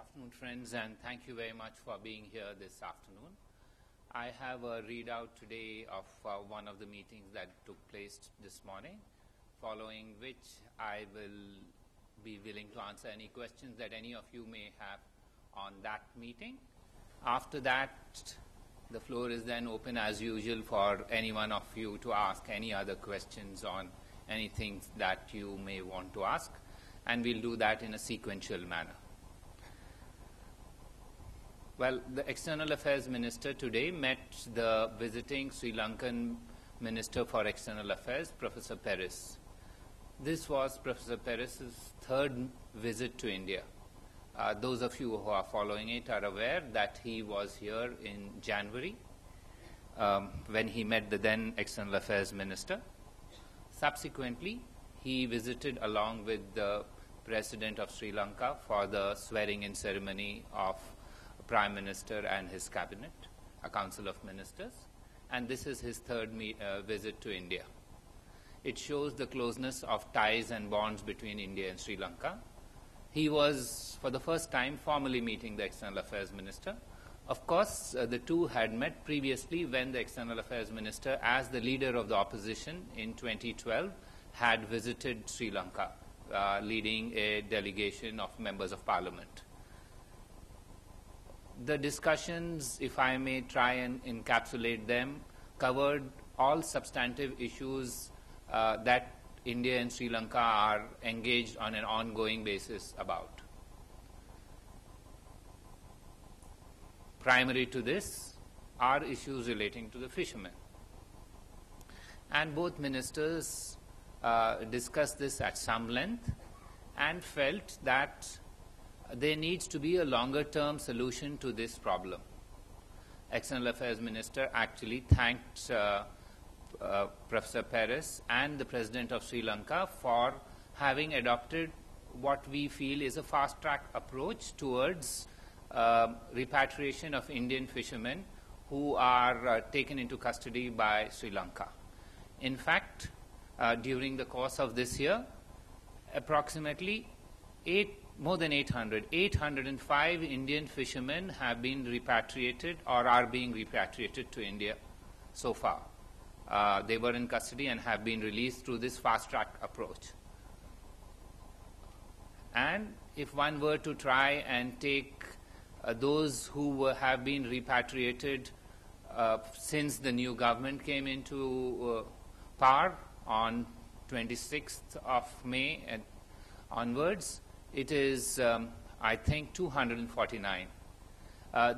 afternoon, friends, and thank you very much for being here this afternoon. I have a readout today of one of the meetings that took place this morning, following which I will be willing to answer any questions that any of you may have on that meeting. After that, the floor is then open as usual for any one of you to ask any other questions on anything that you may want to ask, and we'll do that in a sequential manner. Well, the External Affairs Minister today met the visiting Sri Lankan Minister for External Affairs, Professor Peris. This was Professor Peris's third visit to India. Those of you who are following it are aware that he was here in January when he met the then External Affairs Minister. Subsequently, he visited along with the President of Sri Lanka for the swearing-in ceremony of Prime Minister and his cabinet, a council of ministers, and this is his third visit to India. It shows the closeness of ties and bonds between India and Sri Lanka. He was, for the first time, formally meeting the External Affairs Minister. Of course, the two had met previously when the External Affairs Minister, as the leader of the opposition in 2012, had visited Sri Lanka, leading a delegation of members of parliament. The discussions, if I may try and encapsulate them, covered all substantive issues that India and Sri Lanka are engaged on an ongoing basis about. Primary to this are issues relating to the fishermen. And both ministers discussed this at some length and felt that there needs to be a longer-term solution to this problem. External Affairs Minister actually thanked Professor Peris and the President of Sri Lanka for having adopted what we feel is a fast-track approach towards repatriation of Indian fishermen who are taken into custody by Sri Lanka. In fact, during the course of this year, approximately more than 805 Indian fishermen have been repatriated or are being repatriated to India so far. They were in custody and have been released through this fast-track approach. And if one were to try and take those who have been repatriated since the new government came into power on 26th of May and onwards, it is, I think, 249.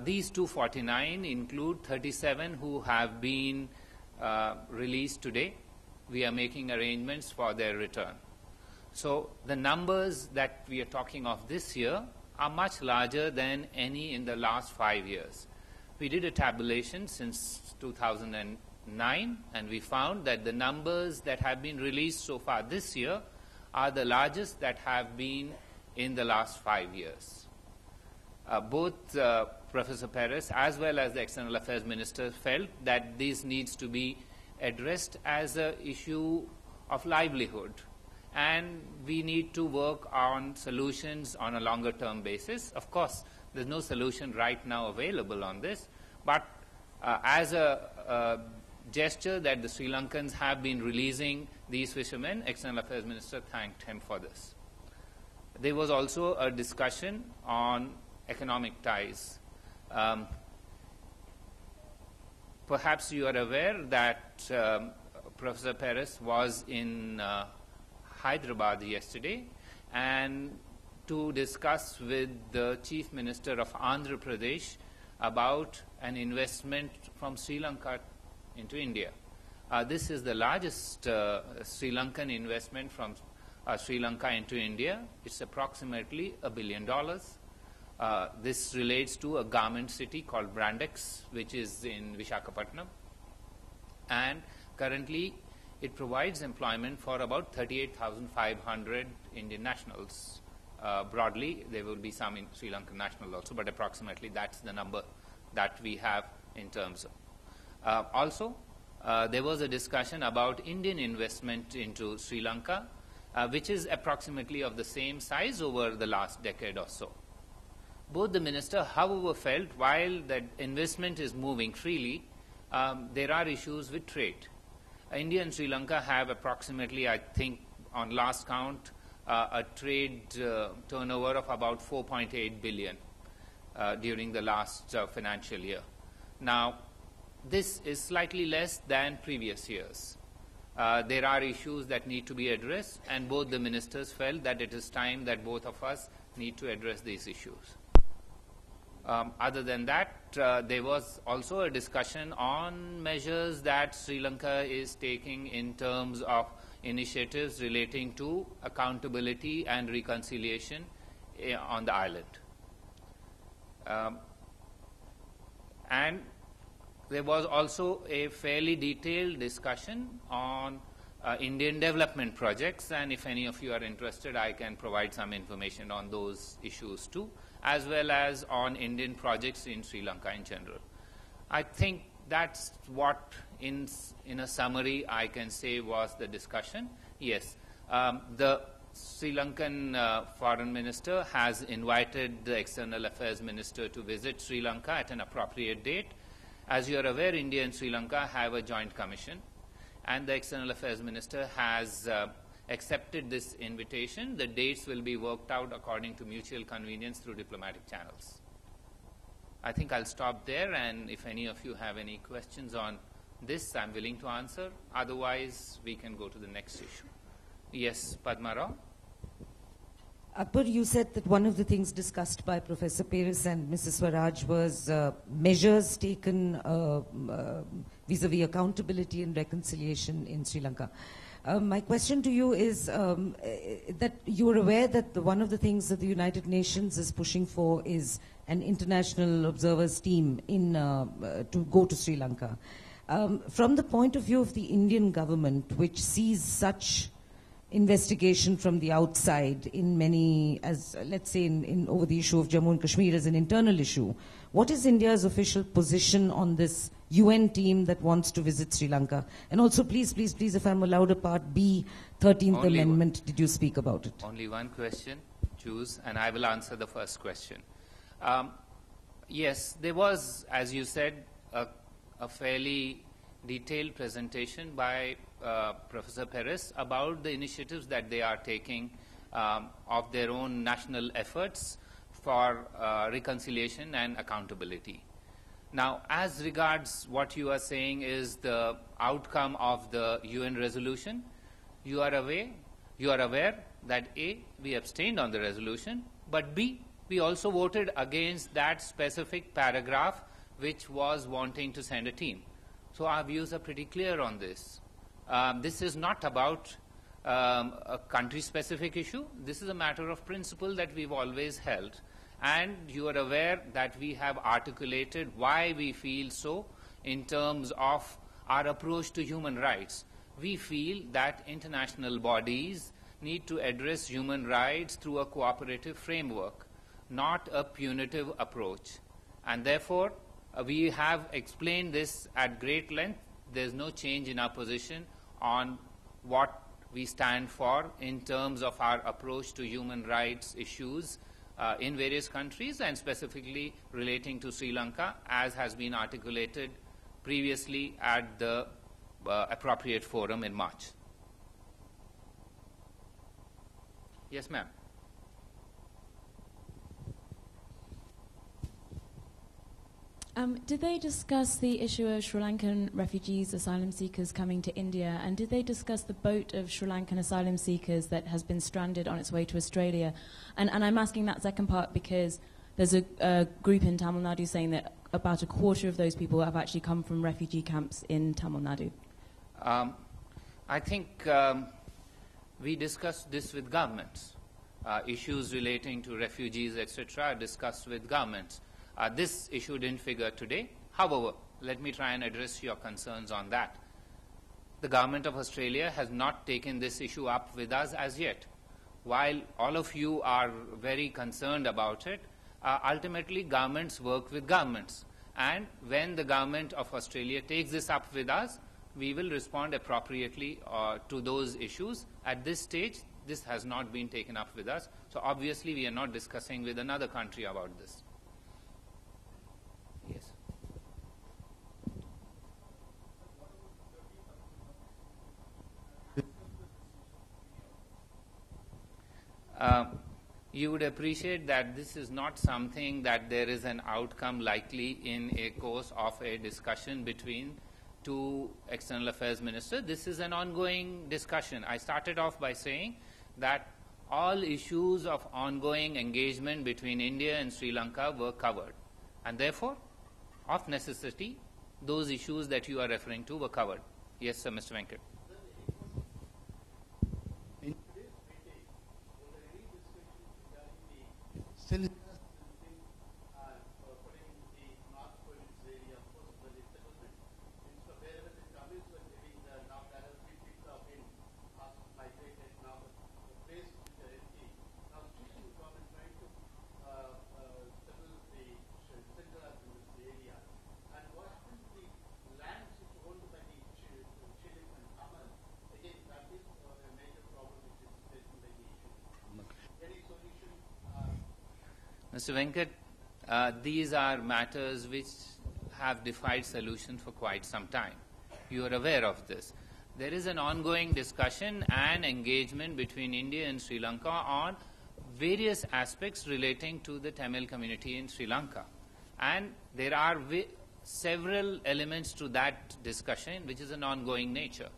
These 249 include 37 who have been released today. We are making arrangements for their return. So the numbers that we are talking of this year are much larger than any in the last 5 years. We did a tabulation since 2009, and we found that the numbers that have been released so far this year are the largest that have been in the last 5 years. Both Professor Peris as well as the External Affairs Minister felt that this needs to be addressed as an issue of livelihood, and we need to work on solutions on a longer-term basis. Of course, there's no solution right now available on this, but as a gesture that the Sri Lankans have been releasing these fishermen, External Affairs Minister thanked him for this. There was also a discussion on economic ties. Perhaps you are aware that Professor Peris was in Hyderabad yesterday and to discuss with the Chief Minister of Andhra Pradesh about an investment from Sri Lanka into India. This is the largest Sri Lankan investment from Sri Lanka into India. It's approximately $1 billion. This relates to a garment city called Brandex, which is in Visakhapatnam. And currently, it provides employment for about 38,500 Indian nationals. Broadly, there will be some in Sri Lankan nationals also, but approximately that's the number that we have in terms of. Also, there was a discussion about Indian investment into Sri Lanka, which is approximately of the same size over the last decade or so. Both the minister, however, felt while the investment is moving freely, there are issues with trade. India and Sri Lanka have approximately, I think, on last count, a trade turnover of about 4.8 billion during the last financial year. Now, this is slightly less than previous years. There are issues that need to be addressed, and both the ministers felt that it is time that both of us need to address these issues. Other than that, there was also a discussion on measures that Sri Lanka is taking in terms of initiatives relating to accountability and reconciliation on the island. And there was also a fairly detailed discussion on Indian development projects, and if any of you are interested, I can provide some information on those issues too, as well as on Indian projects in Sri Lanka in general. I think that's what, in a summary, I can say was the discussion. Yes, the Sri Lankan foreign minister has invited the external affairs minister to visit Sri Lanka at an appropriate date. As you are aware, India and Sri Lanka have a joint commission, and the external affairs minister has accepted this invitation. The dates will be worked out according to mutual convenience through diplomatic channels. I think I'll stop there, and if any of you have any questions on this, I'm willing to answer. Otherwise, we can go to the next issue. Yes, Padma Rao? Akbar, you said that one of the things discussed by Professor Paris and Mrs. Swaraj was measures taken vis-a-vis accountability and reconciliation in Sri Lanka. My question to you is that you are aware that one of the things that the United Nations is pushing for is an international observers team to go to Sri Lanka. From the point of view of the Indian government, which sees such investigation from the outside in many, as let's say over the issue of Jammu and Kashmir as an internal issue, what is India's official position on this UN team that wants to visit Sri Lanka? And also, please, if I'm allowed a part B, 13th Amendment, did you speak about it? Only one question, choose, and I will answer the first question. Yes, there was, as you said, a fairly detailed presentation by Professor Paris about the initiatives that they are taking of their own national efforts for reconciliation and accountability. Now, as regards what you are saying is the outcome of the UN resolution, you are aware that A, we abstained on the resolution, but B, we also voted against that specific paragraph which was wanting to send a team. So our views are pretty clear on this. This is not about a country-specific issue. This is a matter of principle that we've always held. And you are aware that we have articulated why we feel so in terms of our approach to human rights. We feel that international bodies need to address human rights through a cooperative framework, not a punitive approach. And therefore, we have explained this at great length. There's no change in our position on what we stand for in terms of our approach to human rights issues in various countries, and specifically relating to Sri Lanka, as has been articulated previously at the appropriate forum in March. Yes, ma'am. Did they discuss the issue of Sri Lankan refugees, asylum seekers coming to India? And did they discuss the boat of Sri Lankan asylum seekers that has been stranded on its way to Australia? And I'm asking that second part because there's a group in Tamil Nadu saying that about a quarter of those people have actually come from refugee camps in Tamil Nadu. I think we discussed this with governments. Issues relating to refugees, etc., are discussed with governments. This issue didn't figure today. However, let me try and address your concerns on that. The government of Australia has not taken this issue up with us as yet. While all of you are very concerned about it, ultimately governments work with governments. And when the government of Australia takes this up with us, we will respond appropriately to those issues. At this stage, this has not been taken up with us. So obviously we are not discussing with another country about this. Yes. You would appreciate that this is not something that there is an outcome likely in a course of a discussion between two external affairs ministers. This is an ongoing discussion. I started off by saying that all issues of ongoing engagement between India and Sri Lanka were covered. And therefore, of necessity, those issues that you are referring to were covered. Yes, sir, Mr. Venkat. Still Mr. Venkat, these are matters which have defied solution for quite some time. You are aware of this. There is an ongoing discussion and engagement between India and Sri Lanka on various aspects relating to the Tamil community in Sri Lanka. And there are several elements to that discussion which is an ongoing nature.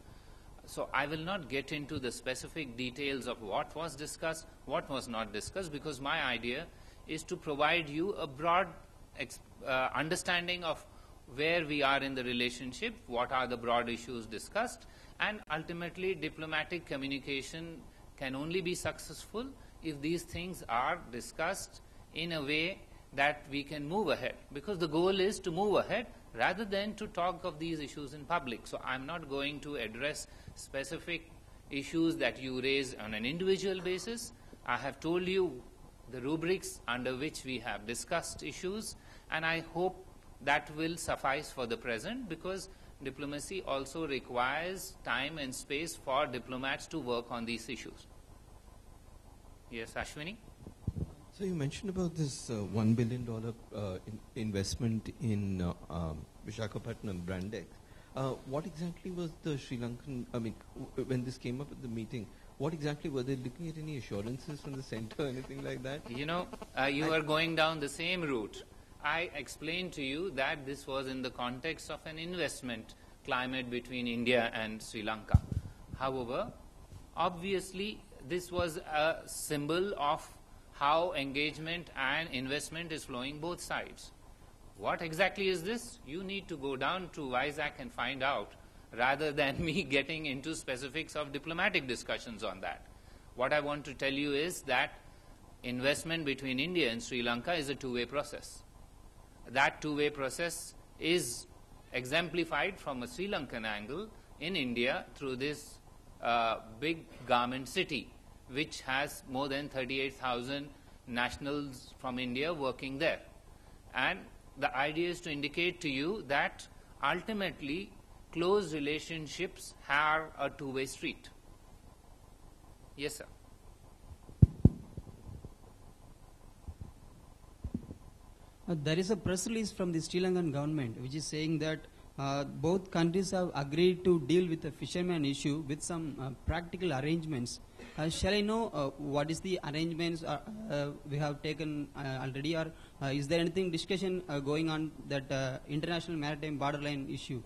So I will not get into the specific details of what was discussed, what was not discussed, because my idea is to provide you a broad understanding of where we are in the relationship, what are the broad issues discussed, and ultimately diplomatic communication can only be successful if these things are discussed in a way that we can move ahead, because the goal is to move ahead rather than to talk of these issues in public. So I'm not going to address specific issues that you raise on an individual basis. I have told you the rubrics under which we have discussed issues, and I hope that will suffice for the present, because diplomacy also requires time and space for diplomats to work on these issues. Yes, Ashwini? So you mentioned about this $1 billion investment in Visakhapatnam Brandex. What exactly was the Sri Lankan, when this came up at the meeting, what exactly were they looking at? Any assurances from the center, anything like that? You know, you are going down the same route. I explained to you that this was in the context of an investment climate between India and Sri Lanka. However, obviously, this was a symbol of how engagement and investment is flowing both sides. What exactly is this? You need to go down to Vizag and find out, rather than me getting into specifics of diplomatic discussions on that. What I want to tell you is that investment between India and Sri Lanka is a two-way process. That two-way process is exemplified from a Sri Lankan angle in India through this big garment city, which has more than 38,000 nationals from India working there. And the idea is to indicate to you that ultimately close relationships are a two-way street. Yes, sir. There is a press release from the Sri Lankan government which is saying that both countries have agreed to deal with the fishermen issue with some practical arrangements. Shall I know what is the arrangements we have taken already, or is there anything discussion going on that international maritime borderline issue?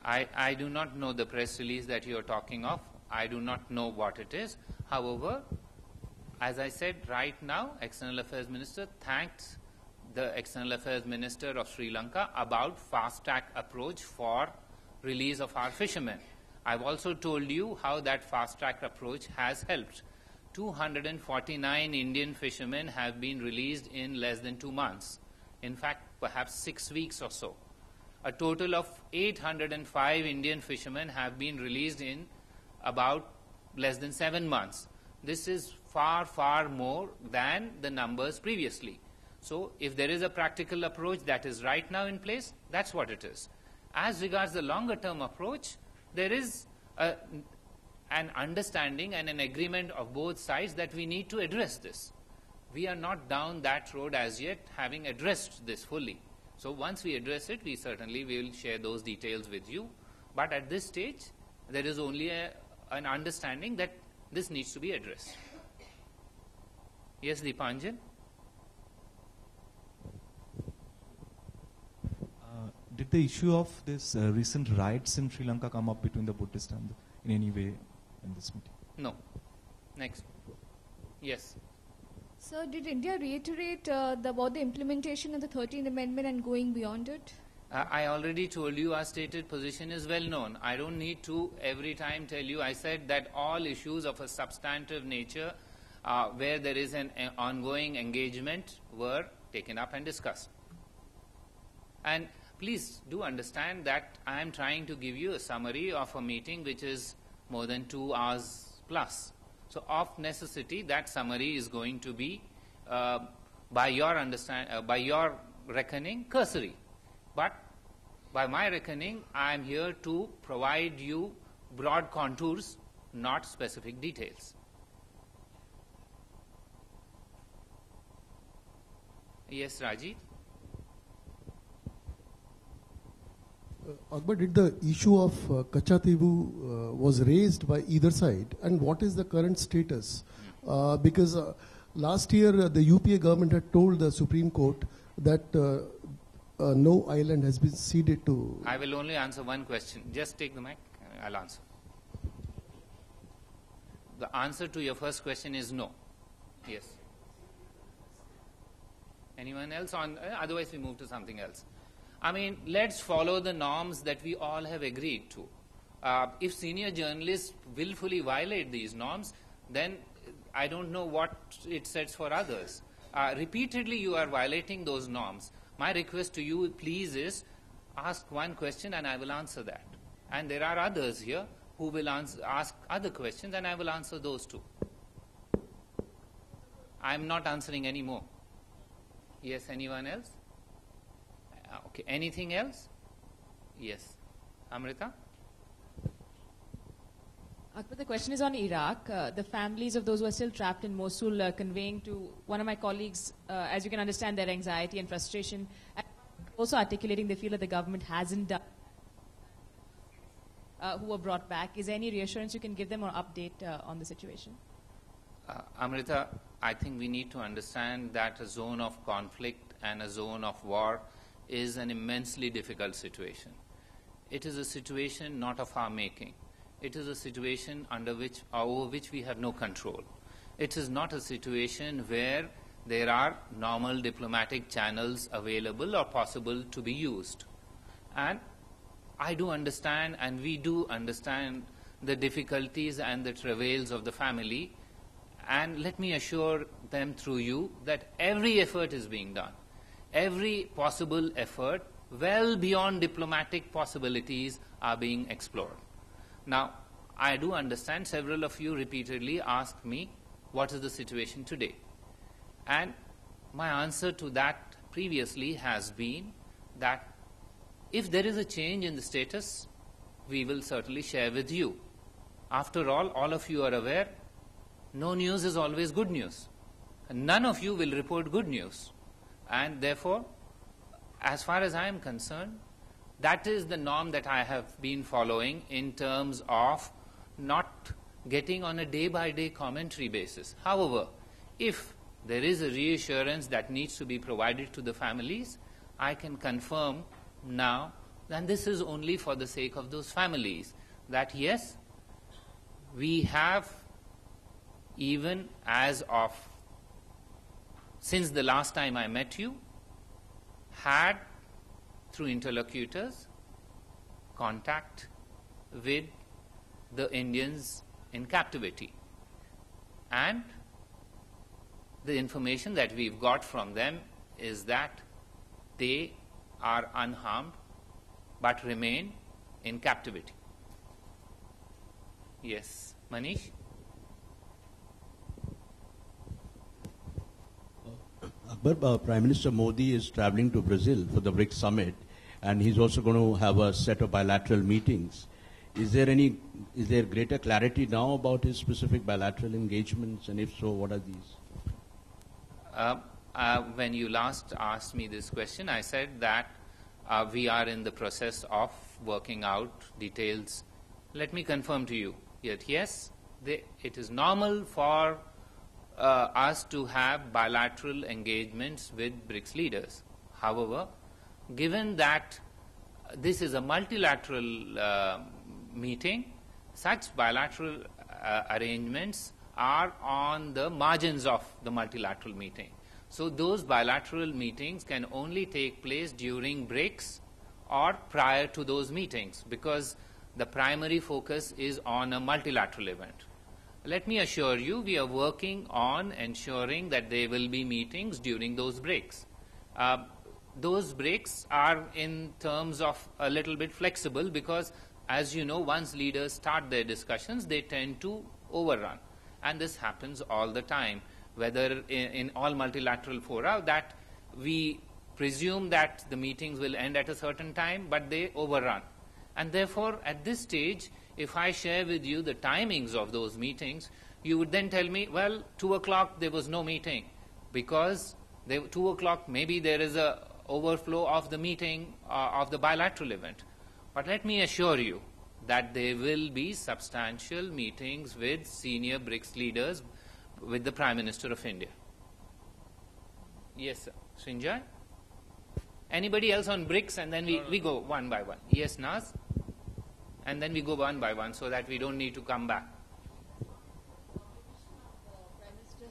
I do not know the press release that you are talking of. I do not know what it is. However, as I said, right now, External Affairs Minister thanked the External Affairs Minister of Sri Lanka about fast-track approach for release of our fishermen. I've also told you how that fast-track approach has helped. 249 Indian fishermen have been released in less than 2 months. In fact, perhaps 6 weeks or so. A total of 805 Indian fishermen have been released in about less than 7 months. This is far, far more than the numbers previously. So if there is a practical approach that is right now in place, that's what it is. As regards the longer term approach, there is a an understanding and an agreement of both sides that we need to address this. We are not down that road as yet, having addressed this fully. So once we address it, we certainly will share those details with you. But at this stage, there is only an understanding that this needs to be addressed. Yes, Deepanjan? Did the issue of this recent riots in Sri Lanka come up between the Buddhists and in any way in this meeting? No. Next. Yes. Sir, did India reiterate about the implementation of the 13th Amendment and going beyond it? I already told you our stated position is well known. I don't need to every time tell you. I said that all issues of a substantive nature where there is an ongoing engagement were taken up and discussed. And please do understand that I am trying to give you a summary of a meeting which is more than 2 hours plus. So of necessity, that summary is going to be, by your reckoning, cursory. But by my reckoning, I am here to provide you broad contours, not specific details. Yes, Rajiv? Akbar, did the issue of Kachatibu was raised by either side, and what is the current status? Because last year the UPA government had told the Supreme Court that no island has been ceded to... I will only answer one question. Just take the mic, I'll answer. The answer to your first question is no. Yes. Anyone else? Otherwise we move to something else. I mean, let's follow the norms that we all have agreed to. If senior journalists willfully violate these norms, then I don't know what it sets for others. Repeatedly you are violating those norms. My request to you, please, is ask one question and I will answer that. And there are others here who will ask other questions and I will answer those too. I am not answering any more. Yes, anyone else? Okay, anything else? Yes. Amrita? Akbar, the question is on Iraq. The families of those who are still trapped in Mosul conveying to one of my colleagues, as you can understand, their anxiety and frustration. And also articulating they feel that the government hasn't done who were brought back. Is there any reassurance you can give them or update on the situation? Amrita, I think we need to understand that a zone of conflict and a zone of war is an immensely difficult situation. It is a situation not of our making. It is a situation over which we have no control. It is not a situation where there are normal diplomatic channels available or possible to be used. And I do understand, and we do understand, the difficulties and the travails of the family. And let me assure them through you that every effort is being done. Every possible effort, well beyond diplomatic possibilities, are being explored. Now, I do understand several of you repeatedly ask me, what is the situation today? And my answer to that previously has been that if there is a change in the status, we will certainly share with you. After all of you are aware, no news is always good news. None of you will report good news. And therefore, as far as I am concerned, that is the norm that I have been following in terms of not getting on a day-by-day commentary basis. However, if there is a reassurance that needs to be provided to the families, I can confirm now, and this is only for the sake of those families, that yes, we have, even as of since the last time I met you, had, through interlocutors, contact with the Indians in captivity. And the information that we've got from them is that they are unharmed but remain in captivity. Yes, Manish? Akbar, Prime Minister Modi is traveling to Brazil for the BRICS summit, and he's also going to have a set of bilateral meetings. Is there greater clarity now about his specific bilateral engagements, and if so, what are these? When you last asked me this question, I said that we are in the process of working out details. Let me confirm to you that yes, it is normal for us to have bilateral engagements with BRICS leaders. However, given that this is a multilateral meeting, such bilateral arrangements are on the margins of the multilateral meeting. So those bilateral meetings can only take place during BRICS or prior to those meetings, because the primary focus is on a multilateral event. Let me assure you, we are working on ensuring that there will be meetings during those BRICS. Those BRICS are in terms of a little bit flexible, because as you know, once leaders start their discussions, they tend to overrun. And this happens all the time, whether in all multilateral fora, that we presume that the meetings will end at a certain time, but they overrun. And therefore, at this stage, if I share with you the timings of those meetings, you would then tell me, well, 2 o'clock there was no meeting, because 2 o'clock maybe there is a overflow of the meeting of the bilateral event. But let me assure you that there will be substantial meetings with senior BRICS leaders, with the Prime Minister of India. Yes, sir. Srinjoy? Anybody else on BRICS? And then we go one by one. Yes, Naz? And then we go one by one so that we don't need to come back.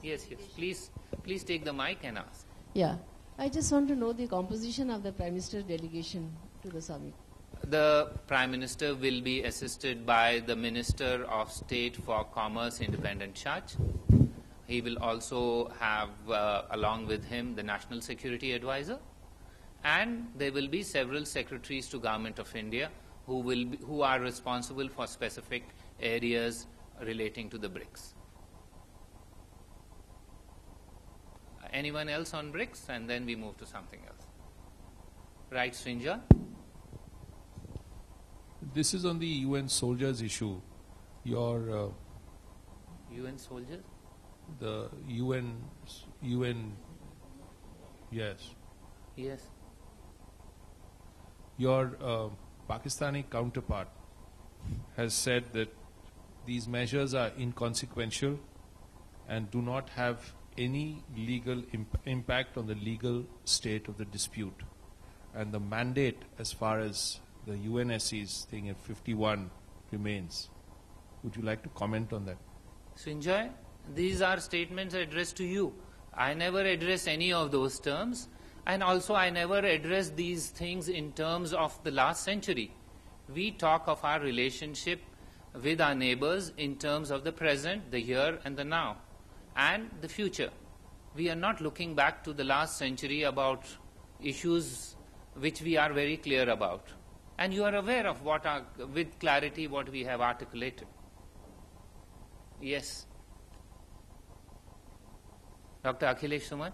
Yes, yes. Please take the mic and ask. Yeah. I just want to know the composition of the Prime Minister's delegation to the summit. The Prime Minister will be assisted by the Minister of State for Commerce, Independent Charge. He will also have, along with him, the National Security Advisor. And there will be several secretaries to Government of India who are responsible for specific areas relating to the BRICS. Anyone else on BRICS? And then we move to something else. Right, Srinja? This is on the UN soldiers issue. Your UN soldiers? The UN, yes. Yes. Your Pakistani counterpart has said that these measures are inconsequential and do not have any legal impact on the legal state of the dispute. And the mandate as far as the UNSC's thing at 51 remains. Would you like to comment on that? Srinjoy, these are statements addressed to you. I never address any of those terms, and also I never address these things in terms of the last century. We talk of our relationship with our neighbors in terms of the present, the here and the now, and the future. We are not looking back to the last century about issues which we are very clear about. And you are aware of with clarity what we have articulated. Yes. Dr. Akhilesh Suman?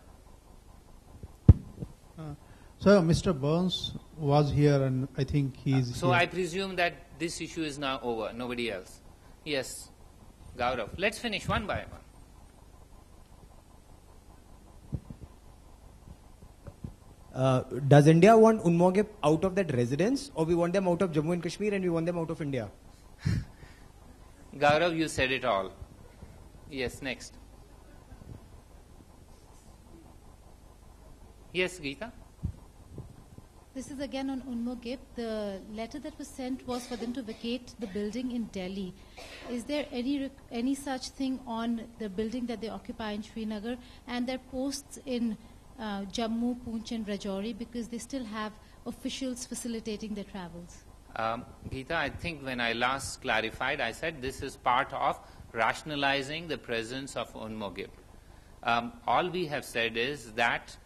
Sir, Mr. Burns was here and I think he's So here. I presume that this issue is now over, nobody else. Yes. Gaurav, let's finish one by one. Does India want Unmogip out of that residence, or we want them out of Jammu and Kashmir and we want them out of India? Gaurav, you said it all. Yes, next. Yes, Geeta? This is again on Unmogip. The letter that was sent was for them to vacate the building in Delhi. Is there any such thing on the building that they occupy in Srinagar and their posts in Jammu, Poonch and Rajouri, because they still have officials facilitating their travels? Geeta, I think when I last clarified, I said this is part of rationalizing the presence of Unmogip. All we have said is that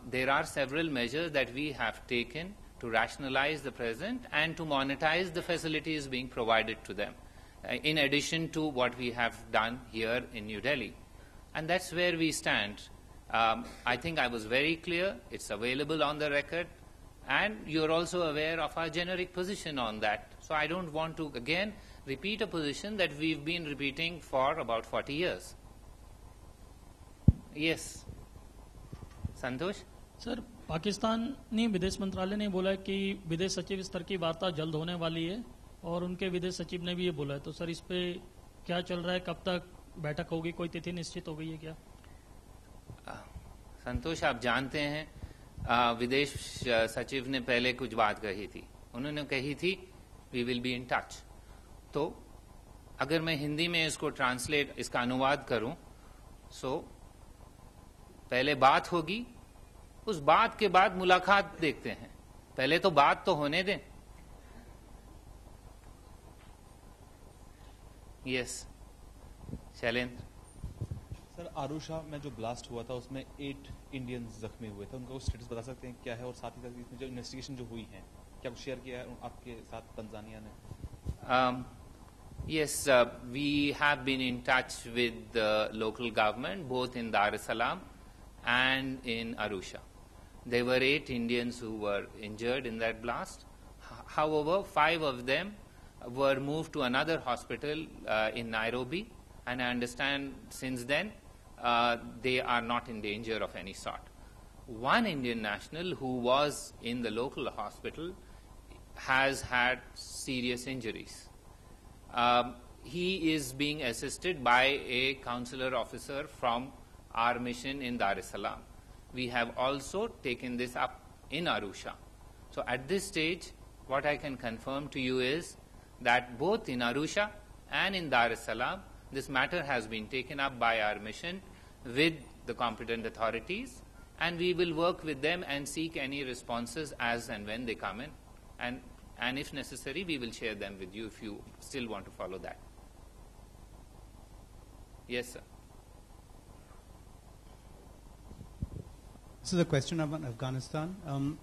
there are several measures that we have taken to rationalize the present and to monetize the facilities being provided to them, in addition to what we have done here in New Delhi. And that's where we stand. I think I was very clear. It's available on the record. And you're also aware of our generic position on that. So I don't want to, again, repeat a position that we've been repeating for about 40 years. Yes. Santosh? Sir, Pakistani विदेश मंत्रालय ने बोला है कि विदेश सचिव स्तर की वार्ता जल्द होने वाली है और उनके विदेश सचिव ने भी ये बोला है, तो सर इस पे क्या चल रहा है, कब तक बैठक होगी, कोई तिथि निश्चित हो गई है क्या? संतोष, आप जानते हैं विदेश सचिव ने पहले कुछ बात कही थी. उन्होंने कही थी we will be in touch. तो अगर मैं हिंदी में इसको ट्रांसलेट, इसका अनुवाद करूं, सो पहले बात होगी, उस बात के बाद मुलाकात देखते हैं. पहले तो बात तो होने दें. यस, शैलेंद्र. सर, आरुषा में जो ब्लास्ट हुआ था उसमें 8 इंडियंस जख्मी हुए थे, उनका स्टेटस बता सकते हैं क्या है, और साथ ही साथ इसमें जो इन्वेस्टिगेशन जो हुई है क्या कुछ शेयर किया है आपके साथ तंजानिया ने? Yes, we have been in touch with the local government, both in Dar es Salaam and in Arusha. There were 8 Indians who were injured in that blast. However, 5 of them were moved to another hospital in Nairobi, and I understand since then they are not in danger of any sort. One Indian national who was in the local hospital has had serious injuries. He is being assisted by a consular officer from our mission in Dar es Salaam. We have also taken this up in Arusha. So at this stage, what I can confirm to you is that both in Arusha and in Dar es Salaam, this matter has been taken up by our mission with the competent authorities, and we will work with them and seek any responses as and when they come in. And if necessary, we will share them with you if you still want to follow that. Yes, sir. This is a question about Afghanistan.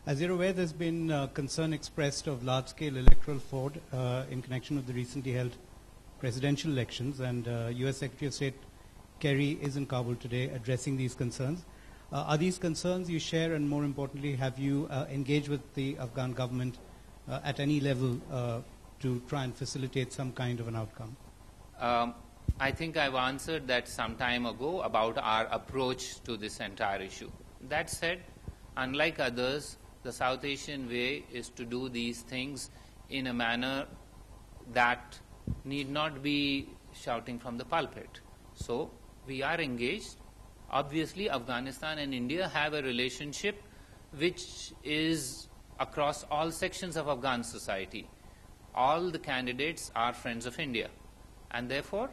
As you're aware, there's been concern expressed of large-scale electoral fraud in connection with the recently held presidential elections, and U.S. Secretary of State Kerry is in Kabul today addressing these concerns. Are these concerns you share, and more importantly, have you engaged with the Afghan government at any level to try and facilitate some kind of an outcome? I think I've answered that some time ago about our approach to this entire issue. That said, unlike others, the South Asian way is to do these things in a manner that need not be shouting from the pulpit. So we are engaged. Obviously, Afghanistan and India have a relationship which is across all sections of Afghan society. All the candidates are friends of India. And therefore,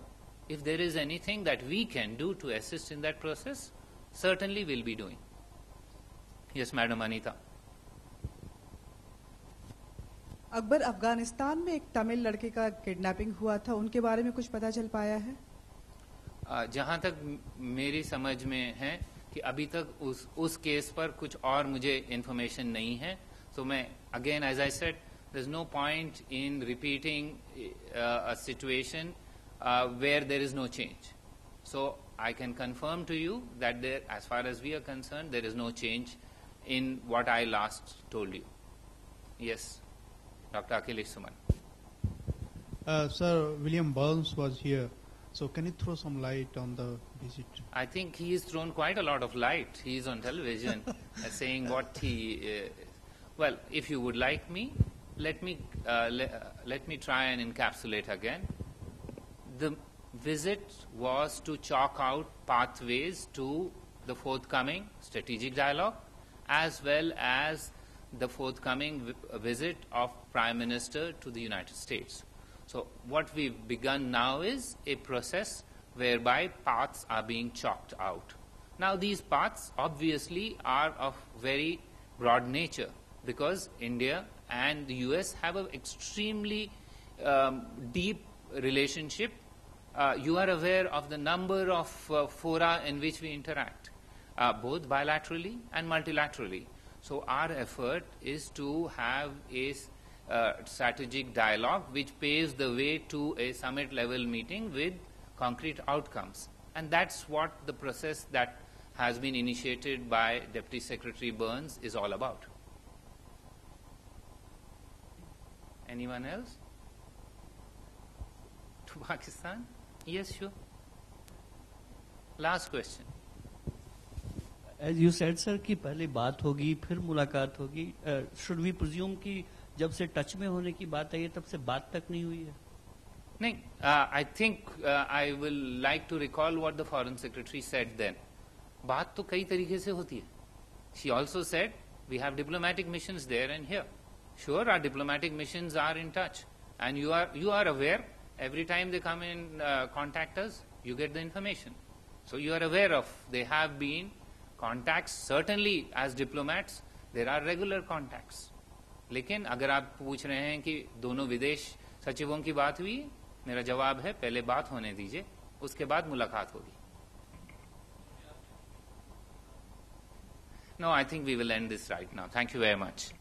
if there is anything that we can do to assist in that process, certainly we'll be doing. Yes, Madam Anita. Akbar, Afghanistan में एक तमिल लड़के का kidnapping हुआ था, उनके बारे में कुछ पता चल पाया है? जहाँ तक मेरी समझ में है कि अभी तक उस केस पर कुछ और मुझे इन्फॉर्मेशन नहीं है. So मैं, again, as I said, there's no point in repeating a situation where there is no change. So I can confirm to you that there, as far as we are concerned, there is no change in what I last told you. Yes, Dr. Akhilesh Suman. Sir, William Burns was here. So can you throw some light on the visit? I think he has thrown quite a lot of light. He is on television saying what he... well, if you would like me, let me try and encapsulate again. The visit was to chalk out pathways to the forthcoming strategic dialogue, as well as the forthcoming visit of Prime Minister to the United States. So what we've begun now is a process whereby paths are being chalked out. Now these paths obviously are of very broad nature, because India and the US have an extremely deep relationship. You are aware of the number of fora in which we interact, both bilaterally and multilaterally. So our effort is to have a strategic dialogue which paves the way to a summit level meeting with concrete outcomes. And that's what the process that has been initiated by Deputy Secretary Burns is all about. Anyone else? To Pakistan? Yes, sure. Last question. As you said, sir, कि पहले बात होगी फिर मुलाकात होगी. Should we presume कि जब से टच में होने की बात आई है तब से बात तक नहीं हुई है? नहीं, I think I will like to recall what the Foreign Secretary said then. बात तो कई तरीके से होती है. She also said we have diplomatic missions there and here. Sure, our diplomatic missions are in touch, and you are aware every time they come in contact us, you get the information. So you are aware of they have been contacts. Certainly, as diplomats, there are regular contacts. लेकिन अगर आप पूछ रहे हैं कि दोनों विदेश सचिवों की बात हुई, मेरा जवाब है पहले बात होने दीजिए, उसके बाद मुलाकात होगी. No, I think we will end this right now. Thank you very much.